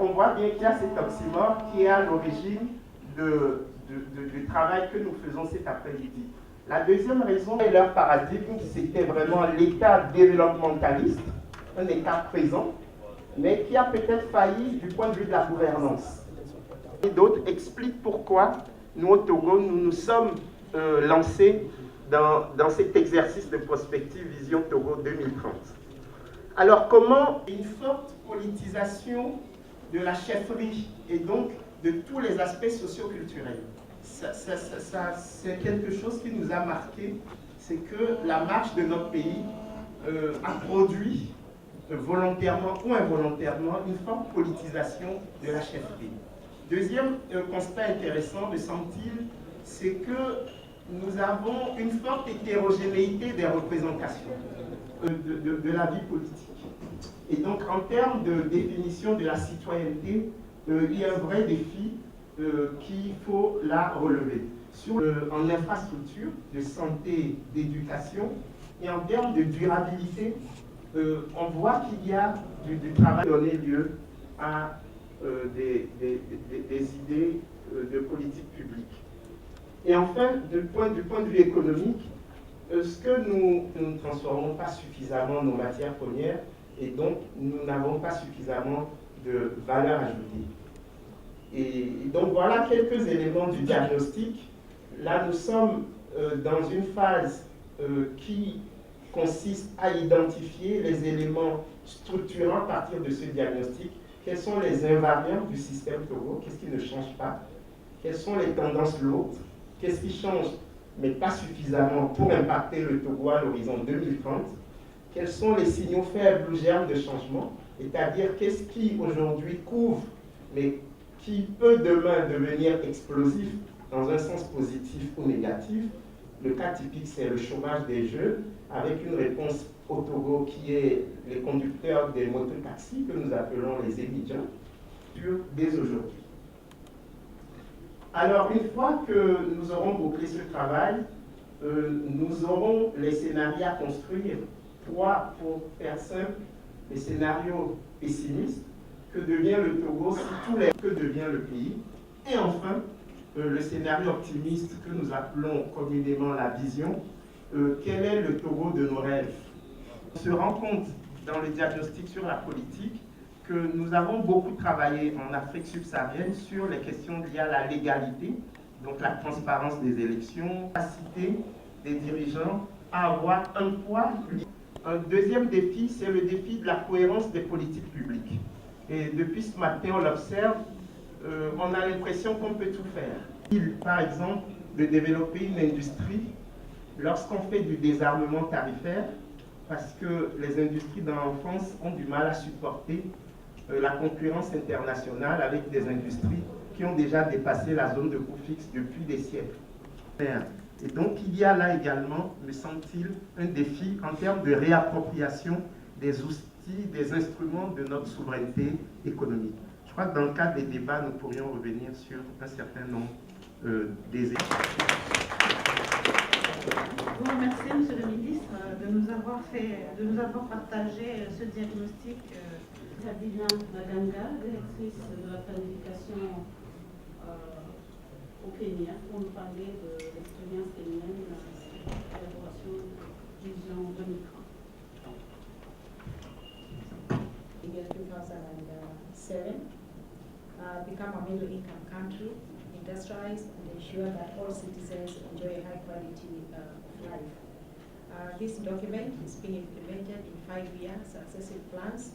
on voit bien qu'il y a cet oxymore qui est à l'origine du travail que nous faisons cet après-midi. La deuxième raison est leur paradigme, c'était vraiment l'État développementaliste, un État présent, mais qui a peut-être failli du point de vue de la gouvernance. Et d'autres expliquent pourquoi nous, au Togo, nous nous sommes lancés dans cet exercice de prospective Vision Togo 2030. Alors comment une forte politisation de la chefferie et donc de tous les aspects socioculturels. C'est quelque chose qui nous a marqué, c'est que la marche de notre pays a produit volontairement ou involontairement une forte politisation de la chefferie. Deuxième constat intéressant, me semble-t-il, c'est que nous avons une forte hétérogénéité des représentations de la vie politique. Et donc, en termes de définition de la citoyenneté, il y a un vrai défi qu'il faut là relever. En infrastructure, de santé, d'éducation, et en termes de durabilité, on voit qu'il y a du travail qui donné lieu à des idées de politique publique. Et enfin, du point de vue économique, ce que nous ne transformons pas suffisamment nos matières premières, et donc nous n'avons pas suffisamment de valeur ajoutée. Et donc voilà quelques éléments du diagnostic. Là, nous sommes dans une phase qui consiste à identifier les éléments structurants à partir de ce diagnostic. Quels sont les invariants du système Togo? Qu'est-ce qui ne change pas? Quelles sont les tendances lourdes? Qu'est-ce qui change, mais pas suffisamment pour impacter le Togo à l'horizon 2030? Quels sont les signaux faibles ou germes de changement? C'est-à-dire qu'est-ce qui aujourd'hui couvre, mais qui peut demain devenir explosif dans un sens positif ou négatif? Le cas typique, c'est le chômage des jeunes, avec une réponse au Togo qui est les conducteurs des mototaxis, que nous appelons les étudiants, dès aujourd'hui. Alors, une fois que nous aurons bouclé ce travail, nous aurons les scénarios à construire. Trois, pour faire simple, les scénarios pessimistes, que devient le Togo si tous les... que devient le pays. Et enfin, le scénario optimiste que nous appelons communément la vision, quel est le Togo de nos rêves? On se rend compte dans le diagnostic sur la politique que nous avons beaucoup travaillé en Afrique subsaharienne sur les questions liées à la légalité, donc la transparence des élections, la capacité des dirigeants à avoir un poids. Un deuxième défi, c'est le défi de la cohérence des politiques publiques. Et depuis ce matin, on l'observe, on a l'impression qu'on peut tout faire. Par exemple, de développer une industrie lorsqu'on fait du désarmement tarifaire, parce que les industries dans l'enfance ont du mal à supporter la concurrence internationale avec des industries qui ont déjà dépassé la zone de coût fixe depuis des siècles. Et donc il y a là également, me semble-t-il, un défi en termes de réappropriation des outils, des instruments de notre souveraineté économique. Je crois que dans le cadre des débats, nous pourrions revenir sur un certain nombre des éléments. Je vous remercie, Monsieur le Ministre, de nous avoir partagé ce diagnostic. Sabina Maganga, directrice de la planification au Kenya, pour nous parler de l'expérience kenyenne de l'élaboration de Vision 2030. In 2007, become a middle-income country, industrialize and ensure that all citizens enjoy a high quality of life. This document is being implemented in 5-year successive plans.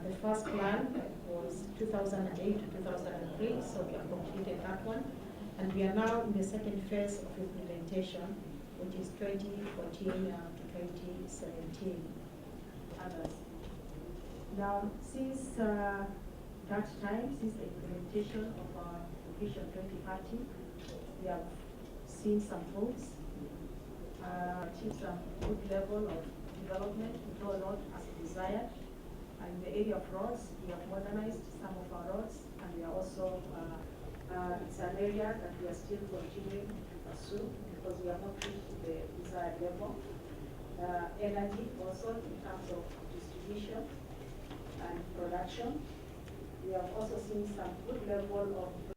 The first plan was 2008 to 2003, so we have completed that one. And we are now in the second phase of implementation, which is 2014 to 2017. Others. Now, since that time, since the implementation of our Vision 2030, we have seen some fruits, achieved some good level of development, though not as desired. In the area of roads, we have modernized some of our roads, and we are also, it's an area that we are still continuing to pursue because we have not reached the desired level. Energy also in terms of distribution and production. We have experiencing some good level of